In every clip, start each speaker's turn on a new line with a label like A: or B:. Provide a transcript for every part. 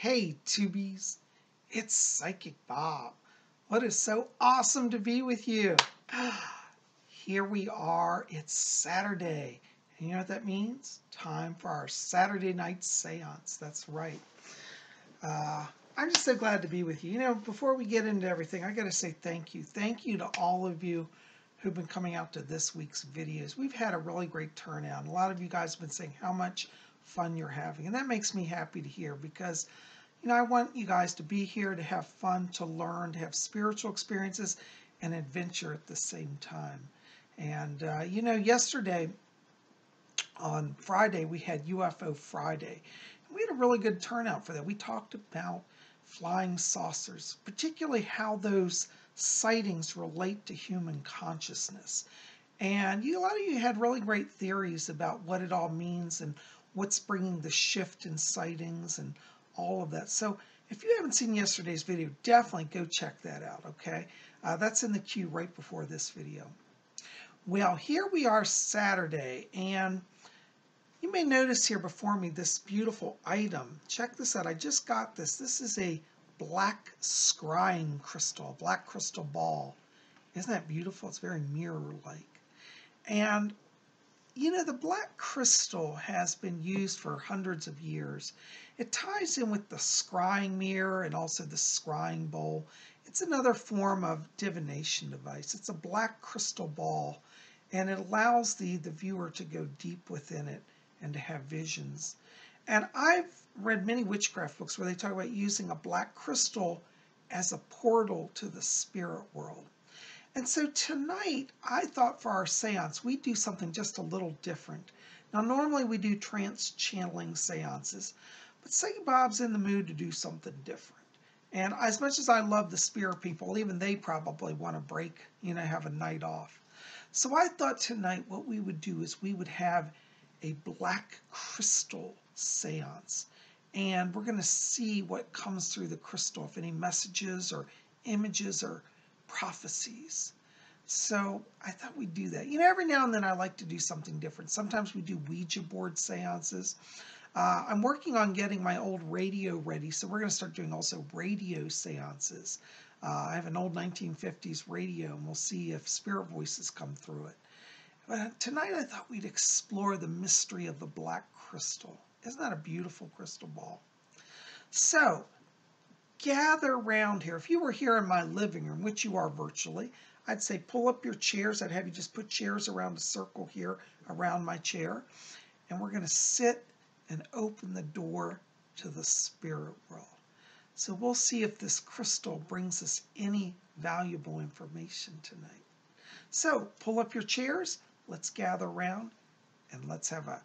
A: Hey, Tubies, it's Psychic Bob. What is so awesome to be with you? Here we are, it's Saturday. And you know what that means? Time for our Saturday night seance. That's right. I'm just so glad to be with you. You know, before we get into everything, I got to say thank you. Thank you to all of you who've been coming out to this week's videos. We've had a really great turnout. A lot of you guys have been saying how much fun you're having. And that makes me happy to hear because, you know, I want you guys to be here, to have fun, to learn, to have spiritual experiences and adventure at the same time. And, you know, yesterday on Friday, we had UFO Friday. And we had a really good turnout for that. We talked about flying saucers, particularly how those sightings relate to human consciousness. And a lot of you had really great theories about what it all means and what's bringing the shift in sightings and all of that. So if you haven't seen yesterday's video, definitely go check that out, okay? That's in the queue right before this video. Well, here we are Saturday, and you may notice here before me this beautiful item. Check this out. I just got this. This is a black scrying crystal, black crystal ball. Isn't that beautiful? It's very mirror-like. And, you know, the black crystal has been used for hundreds of years. It ties in with the scrying mirror and also the scrying bowl. It's another form of divination device. It's a black crystal ball, and it allows the viewer to go deep within it and to have visions. And I've read many witchcraft books where they talk about using a black crystal as a portal to the spirit world. And so tonight, I thought for our seance, we'd do something just a little different. Now, normally we do trance channeling seances, but Psychic Bob's in the mood to do something different. And as much as I love the spirit people, even they probably want to break, you know, have a night off. So I thought tonight what we would do is we would have a black crystal seance. And we're going to see what comes through the crystal, if any messages or images or prophecies. So I thought we'd do that. You know, every now and then I like to do something different. Sometimes we do Ouija board seances. I'm working on getting my old radio ready, so we're going to start doing also radio seances. I have an old 1950s radio, and we'll see if spirit voices come through it. But tonight I thought we'd explore the mystery of the black crystal. Isn't that a beautiful crystal ball? So, gather around here. If you were here in my living room, which you are virtually, I'd say pull up your chairs. I'd have you just put chairs around a circle here around my chair. And we're going to sit and open the door to the spirit world. So we'll see if this crystal brings us any valuable information tonight. So pull up your chairs. Let's gather around and let's have a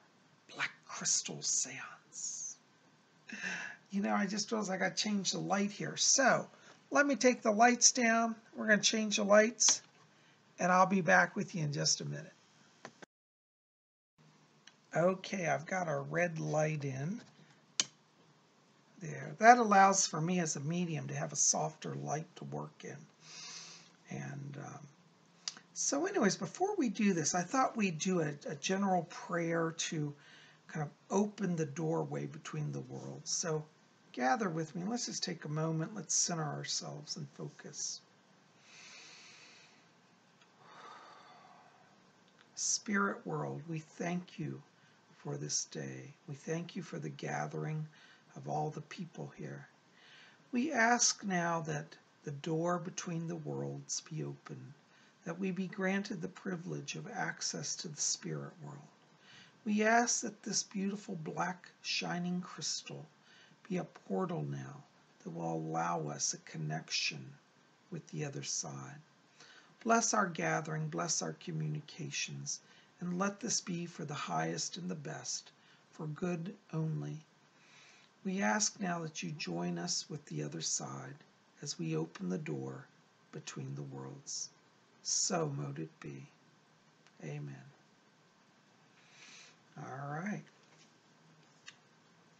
A: black crystal seance. You know, I just realized I got to change the light here. So let me take the lights down. We're going to change the lights, and I'll be back with you in just a minute. Okay, I've got our red light in. There. That allows for me as a medium to have a softer light to work in. And so anyways, before we do this, I thought we'd do a general prayer to kind of open the doorway between the worlds. So gather with me. Let's just take a moment. Let's center ourselves and focus. Spirit world, we thank you for this day. We thank you for the gathering of all the people here. We ask now that the door between the worlds be open, that we be granted the privilege of access to the spirit world. We ask that this beautiful black shining crystal be a portal now that will allow us a connection with the other side. Bless our gathering, bless our communications, and let this be for the highest and the best, for good only. We ask now that you join us with the other side as we open the door between the worlds. So mote it be. Amen. All right.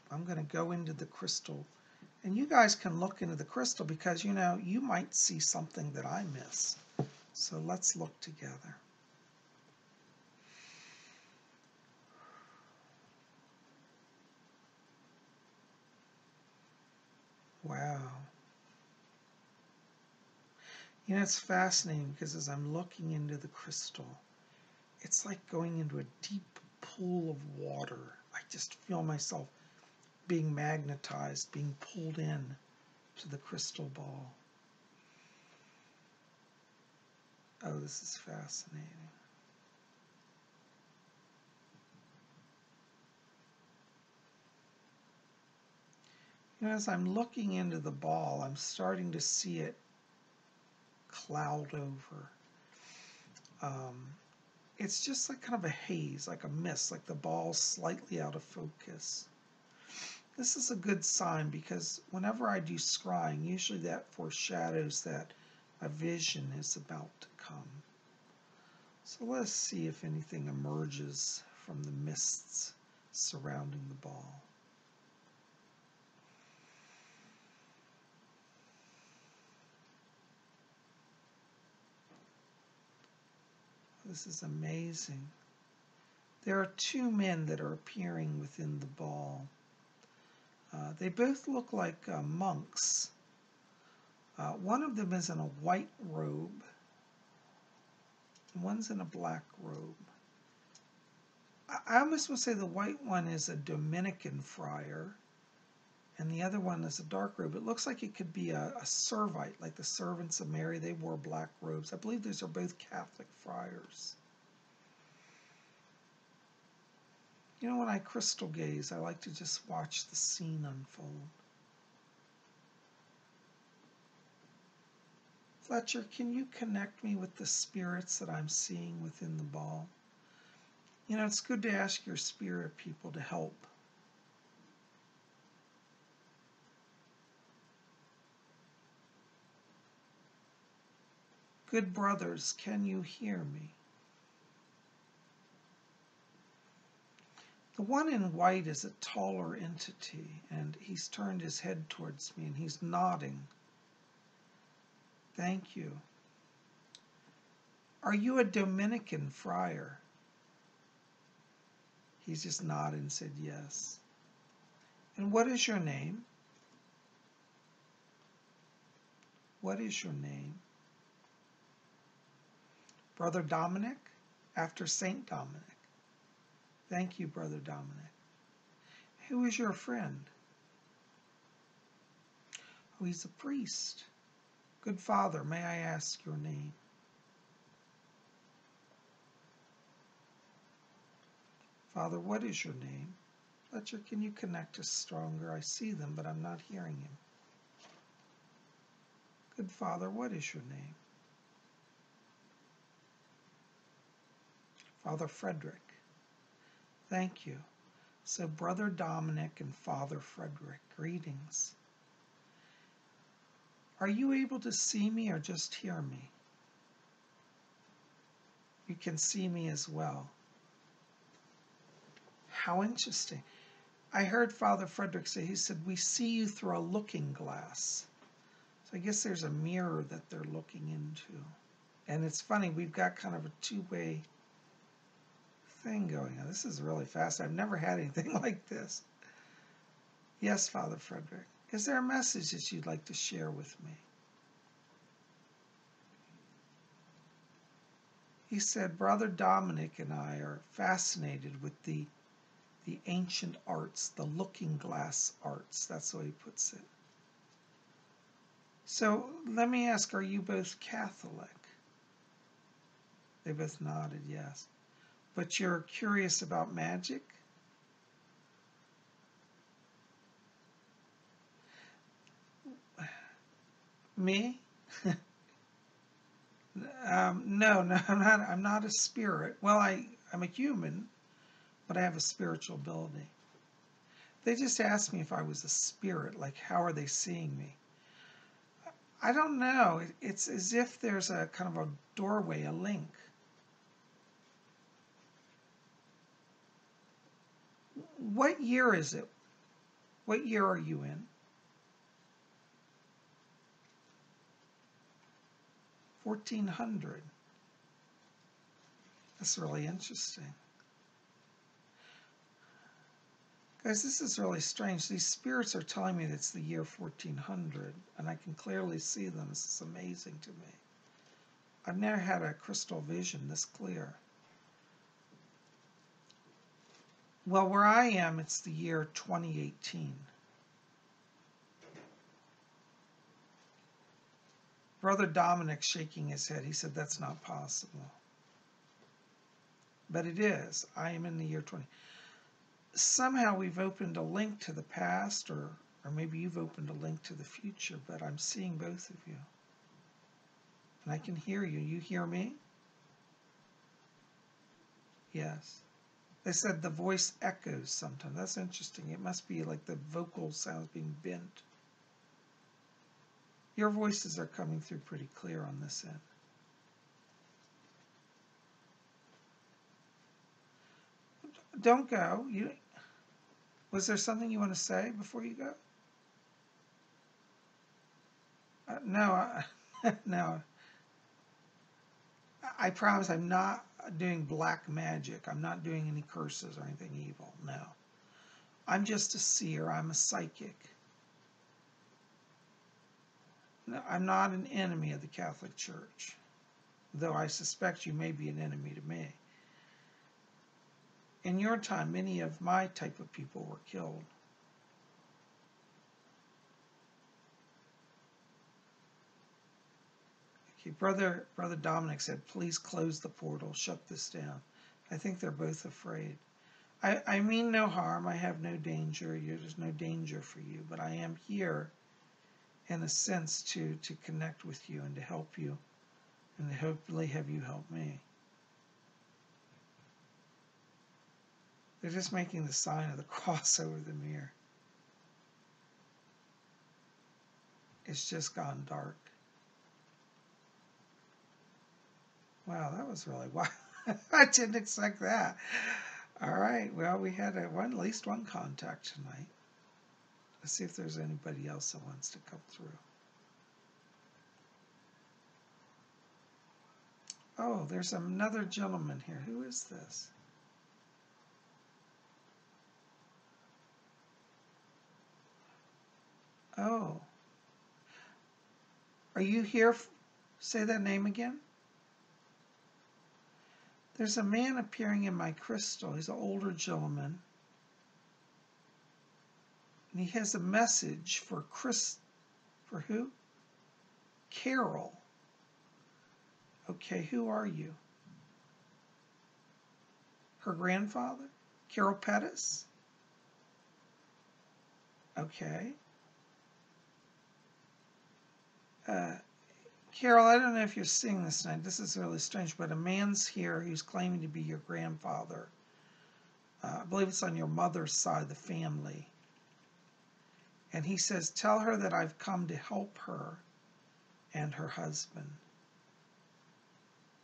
A: I'm going to go into the crystal. And you guys can look into the crystal because, you know, you might see something that I miss. So let's look together. Wow. You know, it's fascinating because as I'm looking into the crystal, it's like going into a deep pool of water. I just feel myself being magnetized, being pulled in to the crystal ball. Oh, this is fascinating. You know, as I'm looking into the ball, I'm starting to see it cloud over. It's just like kind of a haze, like a mist, like the ball's slightly out of focus. This is a good sign because whenever I do scrying, usually that foreshadows that a vision is about to come. So let's see if anything emerges from the mists surrounding the ball. This is amazing. There are two men that are appearing within the ball. They both look like monks. One of them is in a white robe. One's in a black robe. I almost would say the white one is a Dominican friar, and the other one is a dark robe. It looks like it could be a Servite, like the servants of Mary. They wore black robes. I believe these are both Catholic friars. You know, when I crystal gaze, I like to just watch the scene unfold. Fletcher, can you connect me with the spirits that I'm seeing within the ball? You know, it's good to ask your spirit people to help. Good brothers, can you hear me? The one in white is a taller entity, and he's turned his head towards me, and he's nodding. Thank you. Are you a Dominican friar? He's just nodded and said yes. And what is your name? What is your name? Brother Dominic, after Saint Dominic. Thank you, Brother Dominic. Who is your friend? Oh, he's a priest. Good Father, may I ask your name? Father, what is your name? Fletcher, can you connect us stronger? I see them, but I'm not hearing him. Good Father, what is your name? Father Frederick. Thank you. So Brother Dominic and Father Frederick, greetings. Are you able to see me or just hear me? You can see me as well. How interesting. I heard Father Frederick say, he said, we see you through a looking glass. So I guess there's a mirror that they're looking into. And it's funny, we've got kind of a two-way thing going on. This is really fast. I've never had anything like this. Yes, Father Frederick. Is there a message that you'd like to share with me? He said, Brother Dominic and I are fascinated with the ancient arts, the looking glass arts. That's the way he puts it. So let me ask, are you both Catholic? They both nodded, yes. But you're curious about magic? Me? No, I'm not a spirit. Well, I'm a human, but I have a spiritual ability. They just asked me if I was a spirit, like how are they seeing me? I don't know. It's as if there's a kind of a doorway, a link. What year is it? What year are you in? 1400. That's really interesting. Guys, this is really strange. These spirits are telling me that it's the year 1400, and I can clearly see them. This is amazing to me. I've never had a crystal vision this clear. Well, where I am, it's the year 2018. Brother Dominic shaking his head. He said, that's not possible. But it is. I am in the year 20. Somehow we've opened a link to the past, or maybe you've opened a link to the future, but I'm seeing both of you. And I can hear you. You hear me? Yes. They said the voice echoes sometimes. That's interesting. It must be like the vocal sounds being bent. Your voices are coming through pretty clear on this end. Don't go. Was there something you want to say before you go? No. No. I promise I'm not doing black magic. I'm not doing any curses or anything evil. No. I'm just a seer. I'm a psychic. No, I'm not an enemy of the Catholic Church, though I suspect you may be an enemy to me. In your time, many of my type of people were killed. Okay, Brother Dominic said, please close the portal, shut this down. I think they're both afraid. I mean no harm. I have no danger. There's no danger for you, but I am here in a sense to connect with you and to help you and to hopefully have you help me. They're just making the sign of the cross over the mirror. It's just gone dark. Wow, that was really wild. I didn't expect that. All right, well, we had at least one contact tonight. Let's see if there's anybody else that wants to come through. Oh, there's another gentleman here. Who is this? Oh. Are you here? Say that name again. There's a man appearing in my crystal. He's an older gentleman. And he has a message for for who? Carol. Okay, who are you? Her grandfather? Carol Pettis? Okay. Carol, I don't know if you're seeing this tonight. This is really strange, but a man's here who's claiming to be your grandfather. I believe it's on your mother's side of the family. And he says, tell her that I've come to help her and her husband.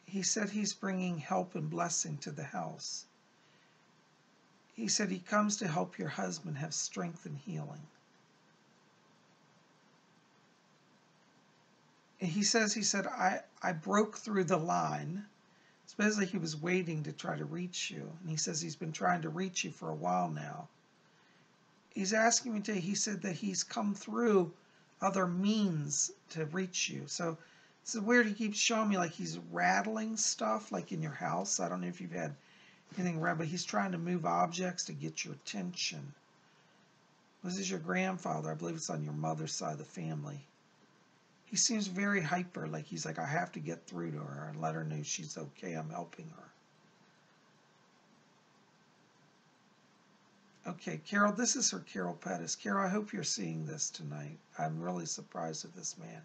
A: He said he's bringing help and blessing to the house. He said he comes to help your husband have strength and healing. He said, I broke through the line. It's basically he was waiting to try to reach you. And he says he's been trying to reach you for a while now. He's asking me to, he said that he's come through other means to reach you. So it's weird. He keeps showing me like he's rattling stuff like in your house. I don't know if you've had anything rattled, but he's trying to move objects to get your attention. This is your grandfather. I believe it's on your mother's side of the family. He seems very hyper, like he's like, I have to get through to her and let her know she's okay. I'm helping her. Okay, Carol, this is her Carol Pettis. Carol, I hope you're seeing this tonight. I'm really surprised at this man.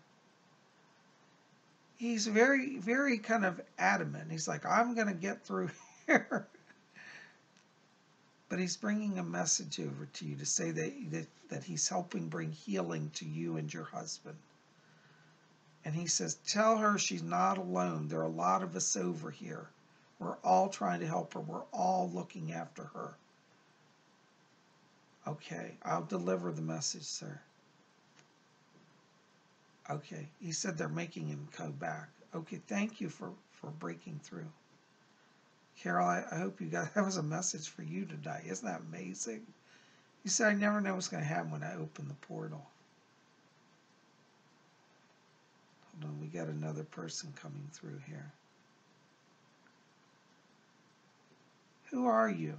A: He's very, very kind of adamant. He's like, I'm going to get through here. But he's bringing a message over to you to say that he's helping bring healing to you and your husband. And he says, tell her she's not alone. There are a lot of us over here. We're all trying to help her. We're all looking after her. Okay, I'll deliver the message, sir. Okay, he said they're making him go back. Okay, thank you for breaking through. Carol, I hope you got, that was a message for you tonight. Isn't that amazing? You said, I never know what's going to happen when I open the portal. Hold on, we got another person coming through here. Who are you?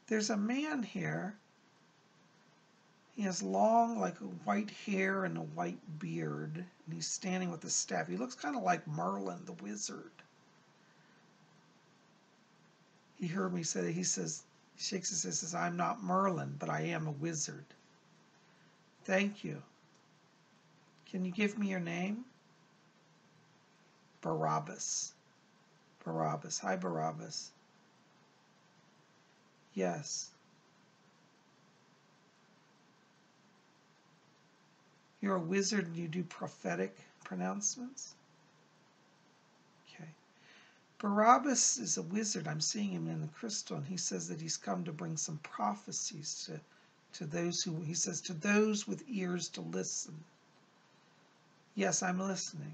A: There's a man here. He has long, like white hair and a white beard, and he's standing with a staff. He looks kind of like Merlin, the wizard. He heard me say that. He says, he shakes his head and says, I'm not Merlin, but I am a wizard. Thank you. Can you give me your name? Barabbas. Barabbas. Hi, Barabbas. Yes. You're a wizard and you do prophetic pronouncements? Okay. Barabbas is a wizard. I'm seeing him in the crystal, and he says that he's come to bring some prophecies to those who, he says, to those with ears to listen. Yes, I'm listening.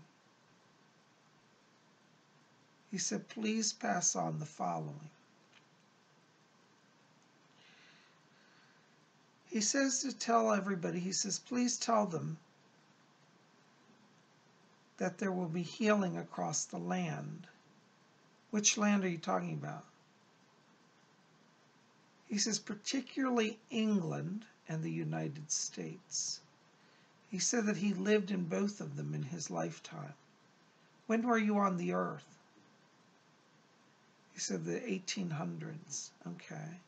A: He said, please pass on the following. He says to tell everybody, he says, please tell them that there will be healing across the land. Which land are you talking about? He says, particularly England and the United States. He said that he lived in both of them in his lifetime. When were you on the earth? He said the 1800s. Okay.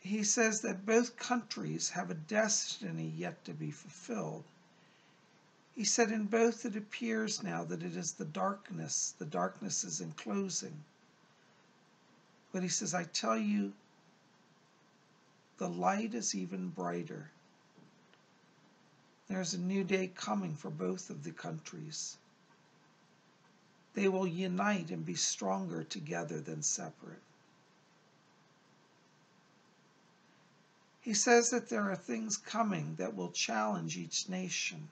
A: He says that both countries have a destiny yet to be fulfilled. He said in both it appears now that it is the darkness is enclosing. But he says, I tell you, the light is even brighter. There's a new day coming for both of the countries. They will unite and be stronger together than separate. He says that there are things coming that will challenge each nation.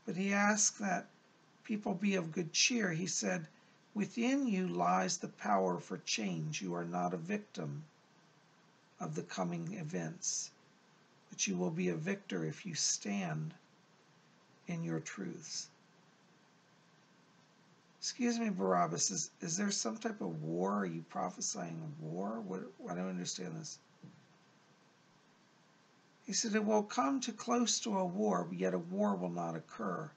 A: But he asks that people be of good cheer. He said, within you lies the power for change. You are not a victim of the coming events, but you will be a victor if you stand in your truths. Excuse me, Barabbas, is there some type of war? Are you prophesying a war? I don't understand this. He said, it will come to close to a war, but yet a war will not occur.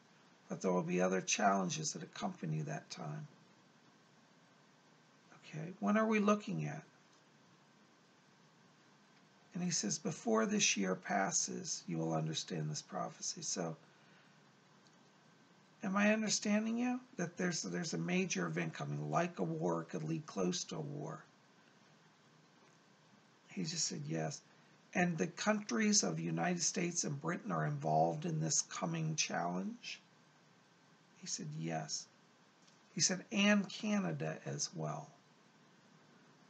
A: But there will be other challenges that accompany that time. Okay, when are we looking at? And he says, before this year passes, you will understand this prophecy. So, am I understanding you? That there's a major event coming, like a war, could lead close to a war. He just said yes. And the countries of the United States and Britain are involved in this coming challenge? He said yes. He said, and Canada as well.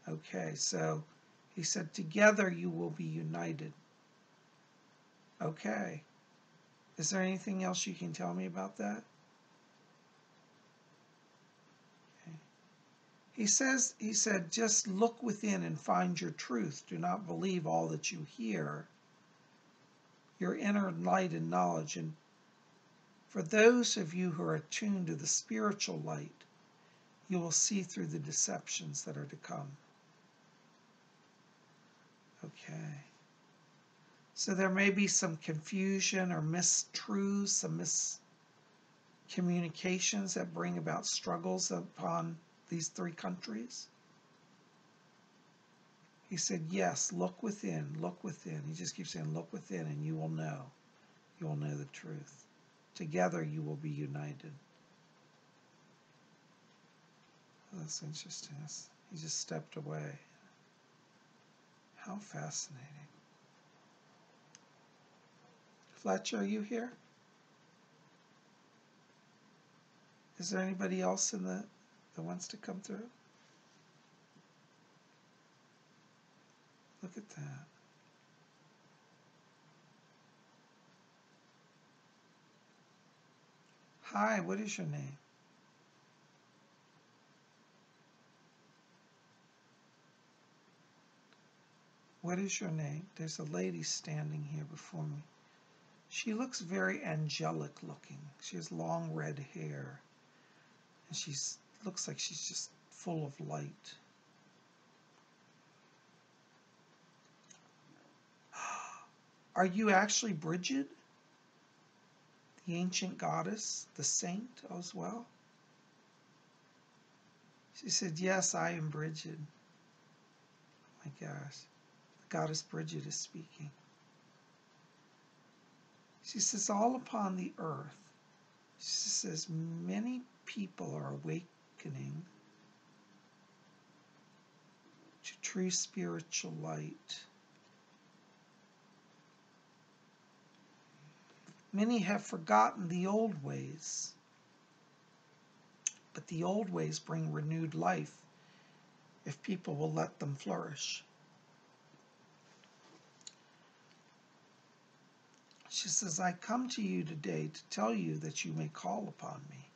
A: Okay, so he said, together you will be united. Okay. Is there anything else you can tell me about that? He said, just look within and find your truth. Do not believe all that you hear. Your inner light and knowledge. And for those of you who are attuned to the spiritual light, you will see through the deceptions that are to come. Okay. So there may be some confusion or mistruths, some miscommunications that bring about struggles upon these three countries. He said, yes, look within, look within. He just keeps saying, look within and you will know. You will know the truth. Together you will be united. Oh, that's interesting. He just stepped away. How fascinating. Fletcher, are you here? Is there anybody else that wants to come through? Look at that. Hi, what is your name? What is your name? There's a lady standing here before me. She looks very angelic looking. She has long red hair. And looks like she's just full of light. Are you actually Brigid, the ancient goddess, the saint as well? She said, yes, I am Brigid. Oh my gosh, the goddess Brigid is speaking. She says, all upon the earth, she says, many people are awakening to true spiritual light. Many have forgotten the old ways, but the old ways bring renewed life if people will let them flourish. She says, I come to you today to tell you that you may call upon me,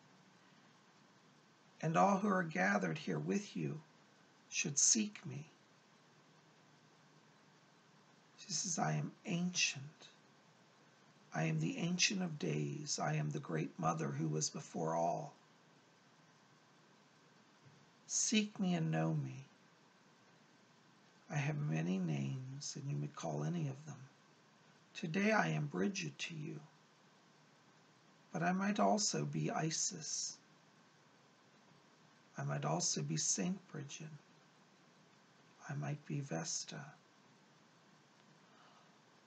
A: and all who are gathered here with you should seek me. She says, I am ancient. I am the Ancient of Days. I am the Great Mother who was before all. Seek me and know me. I have many names, and you may call any of them. Today I am Brigid to you, but I might also be Isis. I might also be Saint Brigid. I might be Vesta.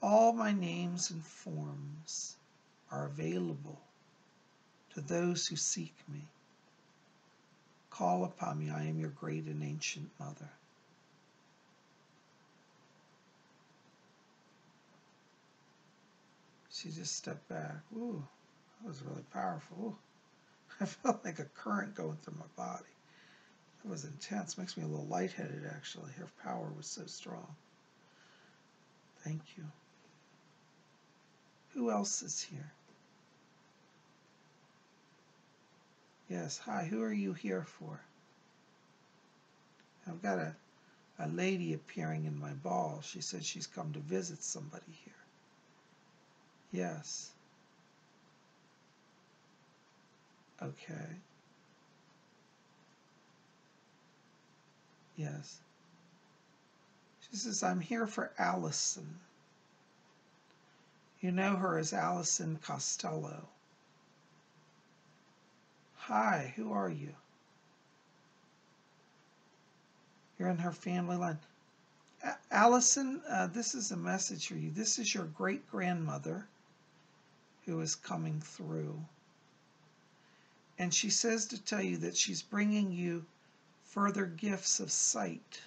A: All my names and forms are available to those who seek me. Call upon me, I am your great and ancient mother. She just stepped back. Ooh, that was really powerful. Ooh, I felt like a current going through my body. That was intense. Makes me a little lightheaded, actually. Her power was so strong. Thank you. Who else is here? Yes, hi, who are you here for? I've got a lady appearing in my ball. She said she's come to visit somebody here. Yes. Okay. Yes. She says, I'm here for Allison. You know her as Allison Costello. Hi, who are you? You're in her family line. Allison, this is a message for you. This is your great-grandmother who is coming through. And she says to tell you that she's bringing you further gifts of sight.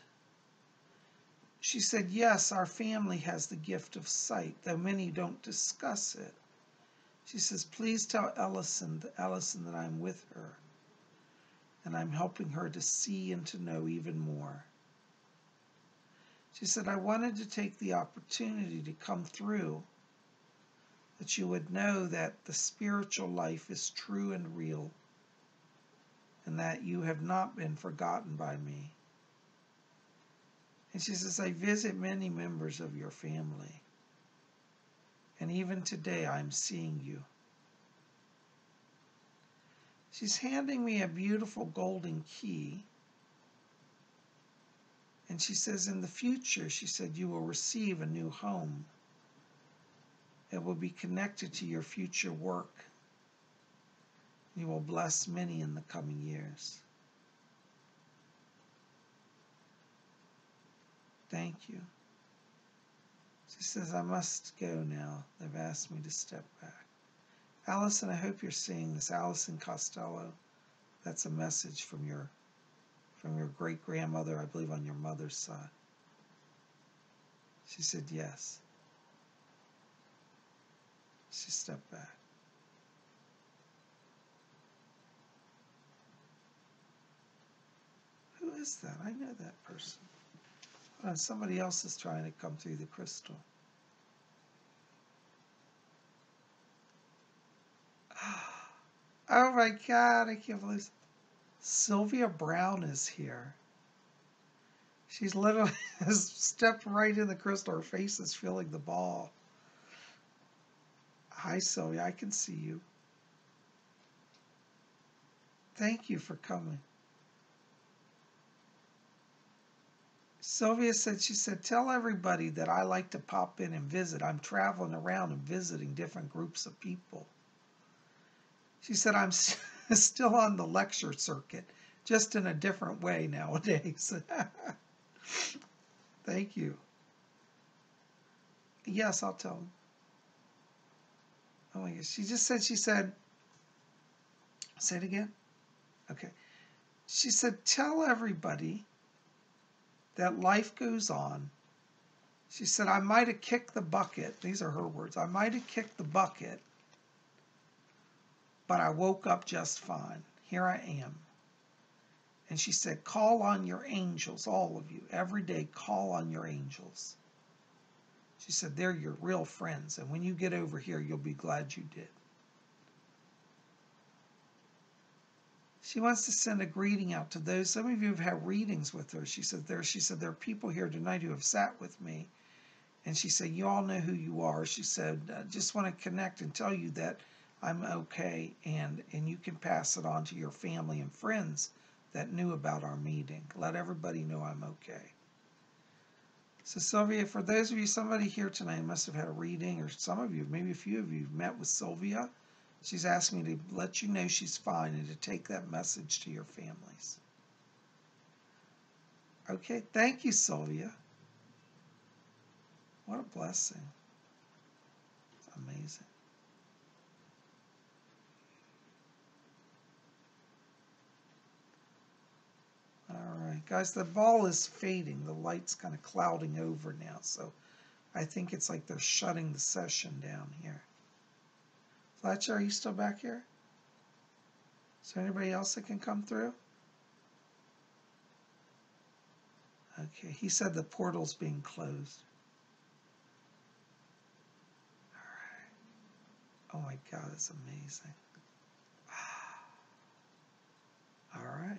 A: She said, yes, our family has the gift of sight, though many don't discuss it. She says, please tell Allison that I'm with her, and I'm helping her to see and to know even more. She said, I wanted to take the opportunity to come through, that you would know that the spiritual life is true and real, and that you have not been forgotten by me. And she says, I visit many members of your family, and even today I'm seeing you. She's handing me a beautiful golden key, and she says, in the future, she said, you will receive a new home. It will be connected to your future work. You will bless many in the coming years. Thank you. She says, I must go now. They've asked me to step back. Allison, I hope you're seeing this. Allison Costello, that's a message from your great-grandmother, I believe on your mother's side. She said, yes. She stepped back. Who is that? I know that person. Somebody else is trying to come through the crystal. Oh my God, I can't believe it. Sylvia Browne is here. She's literally stepped right in the crystal. Her face is feeling the ball. Hi, Sylvia. I can see you. Thank you for coming. Sylvia said, she said, tell everybody that I like to pop in and visit. I'm traveling around and visiting different groups of people. She said, I'm still on the lecture circuit, just in a different way nowadays. Thank you. Yes, I'll tell them. Oh my gosh. She said, say it again? Okay. She said, tell everybody that life goes on. She said, I might have kicked the bucket. These are her words. I might have kicked the bucket, but I woke up just fine. Here I am. And she said, call on your angels, all of you. Every day, call on your angels. She said, they're your real friends. And when you get over here, you'll be glad you did. She wants to send a greeting out to those. Some of you have had readings with her. She said, there are people here tonight who have sat with me. And she said, you all know who you are. She said, I just want to connect and tell you that I'm okay. And you can pass it on to your family and friends that knew about our meeting. Let everybody know I'm okay. So Sylvia, for those of you, somebody here tonight must have had a reading, or some of you, maybe a few of you, met with Sylvia. She's asked me to let you know she's fine and to take that message to your families. Okay, thank you, Sylvia. What a blessing. It's amazing. All right, guys, the ball is fading. The light's kind of clouding over now, so I think it's like they're shutting the session down here. Fletcher, are you still back here? Is there anybody else that can come through? Okay, he said the portal's being closed. All right. Oh my God, it's amazing. All right.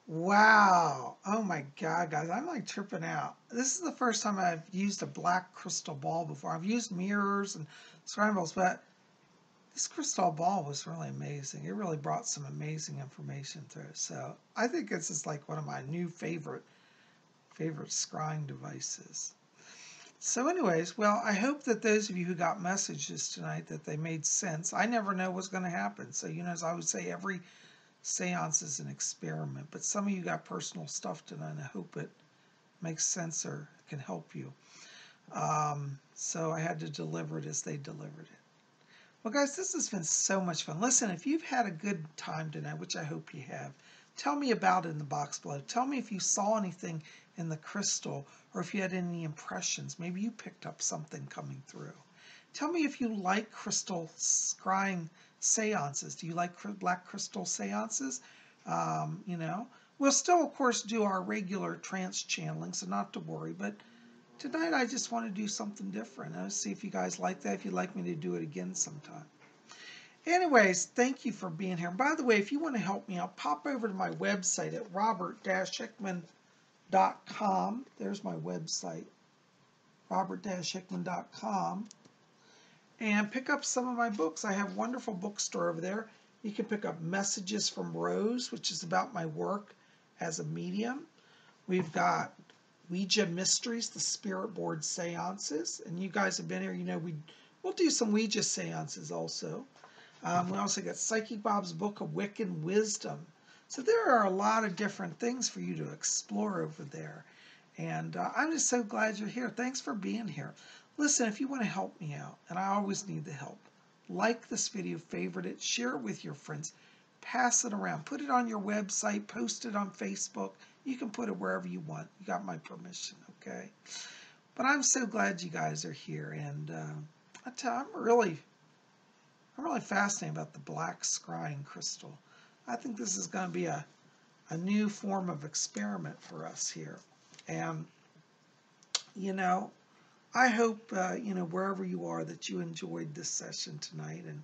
A: Wow. Oh my God, guys. I'm like tripping out. This is the first time I've used a black crystal ball before. I've used mirrors and scrambles, but this crystal ball was really amazing. It really brought some amazing information through. So I think this is like one of my new favorite scrying devices. So anyways, well, I hope that those of you who got messages tonight, that they made sense. I never know what's going to happen. So, as I would say, every seance is an experiment, but some of you got personal stuff tonight, and I hope it makes sense or can help you. So I had to deliver it as they delivered it. Well, guys, this has been so much fun. Listen, if you've had a good time tonight, which I hope you have, tell me about it in the box below. Tell me if you saw anything in the crystal or if you had any impressions. Maybe you picked up something coming through. Tell me if you like crystal scrying seances. Do you like black crystal seances? We'll still, of course, do our regular trance channeling, so not to worry. But tonight, I just want to do something different. I'll see if you guys like that, if you'd like me to do it again sometime. Anyways, thank you for being here. By the way, if you want to help me out, pop over to my website at robert-hickman.com. There's my website, robert-hickman.com. And pick up some of my books. I have a wonderful bookstore over there. You can pick up Messages from Rose, which is about my work as a medium. We've got Ouija Mysteries, the Spirit Board Seances. And you guys have been here, we'll do some Ouija seances also. We also got Psychic Bob's Book of Wiccan Wisdom. So there are a lot of different things for you to explore over there. And I'm just so glad you're here. Thanks for being here. Listen, if you want to help me out, and I always need the help, like this video, favorite it, share it with your friends, pass it around, put it on your website, post it on Facebook. You can put it wherever you want. You got my permission, okay? But I'm so glad you guys are here, and I'm really fascinated about the black scrying crystal. I think this is going to be a new form of experiment for us here. And, I hope, wherever you are, that you enjoyed this session tonight, and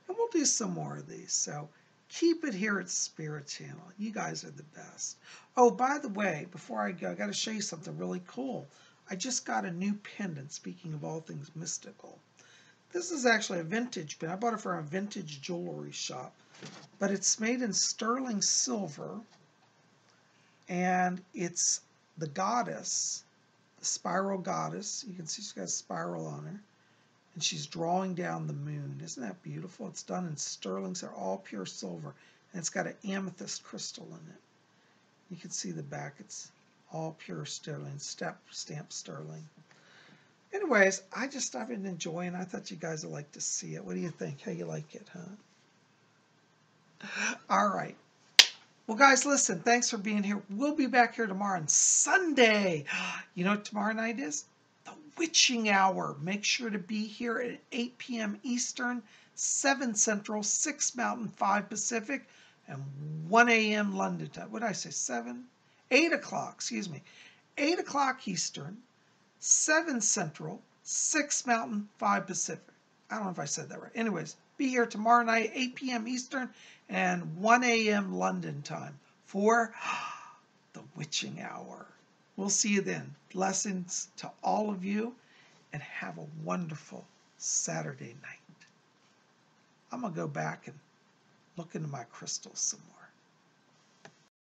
A: we'll do some more of these. So keep it here at Spirit Channel. You guys are the best. Oh, by the way, before I go, I got to show you something really cool. I just got a new pendant, speaking of all things mystical. This is actually a vintage pendant. I bought it from a vintage jewelry shop, but it's made in sterling silver, and it's the goddess, the spiral goddess. You can see she's got a spiral on her, and she's drawing down the moon. Isn't that beautiful? It's done in sterling, so all pure silver, and it's got an amethyst crystal in it. You can see the back. It's all pure sterling, stamped sterling. Anyways, I've been enjoying it. I thought you guys would like to see it. What do you think? How you like it, huh? All right. Well, guys, listen, thanks for being here. We'll be back here tomorrow on Sunday. You know what tomorrow night is? The Witching Hour. Make sure to be here at 8 p.m. Eastern, 7 Central, 6 Mountain, 5 Pacific, and 1 a.m. London time. What did I say, 7? 8 o'clock, excuse me. 8 o'clock Eastern, 7 Central, 6 Mountain, 5 Pacific. I don't know if I said that right. Anyways, be here tomorrow night, 8 p.m. Eastern and 1 a.m. London time for the Witching Hour. We'll see you then. Blessings to all of you, and have a wonderful Saturday night. I'm going to go back and look into my crystals some more.